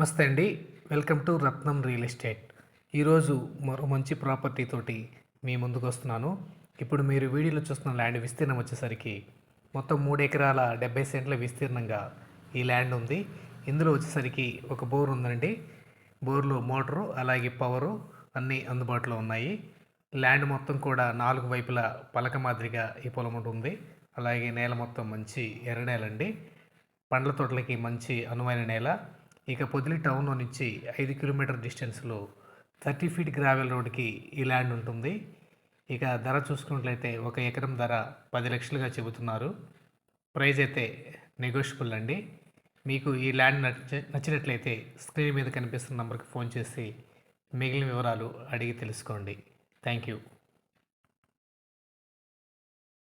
నమస్తే అండి. Welcome to Ratnam real estate. ఈరోజు మరో మంచి ప్రాపర్టీ తోటి మీ ముందుకు వస్తున్నాను. ఇప్పుడు మీరు వీడియోలో చూస్తున్న ల్యాండ్ విస్తీర్ణం వచ్చేసరికి మొత్తం 3 ఎకరాల 70 సెంట్ల విస్తీర్ణంగా ఈ ల్యాండ్ ఉంది. ఇందులో వచ్చేసరికి ఒక బోర్ ఉందండి. బోర్లో మోటరు అలాగే పవరు అన్నీ అందుబాటులో ఉన్నాయి. ల్యాండ్ మొత్తం కూడా 4 వైపులా పలక మాదిరిగా ఈ పొలం ఉంటుంది. అలాగే నేల మొత్తం మంచి ఎర్ర నేలండి. పండ్ల తోటలకి మంచి అనువైన నేల. ఇక పొదిలి టౌన్లో నుంచి 5 కిలోమీటర్ డిస్టెన్స్లో 30 ఫీట్ గ్రావెల్ రోడ్కి ఈ ల్యాండ్ ఉంటుంది. ఇక ధర చూసుకున్నట్లయితే 1 ఎకరం ధర 10 లక్షలుగా చెబుతున్నారు. ప్రైస్ అయితే నెగోషియబుల్ అండి. మీకు ఈ ల్యాండ్ నచ్చినట్లయితే స్క్రీన్ మీద కనిపిస్తున్న నెంబర్కి ఫోన్ చేసి మిగిలిన వివరాలు అడిగి తెలుసుకోండి. Thank you.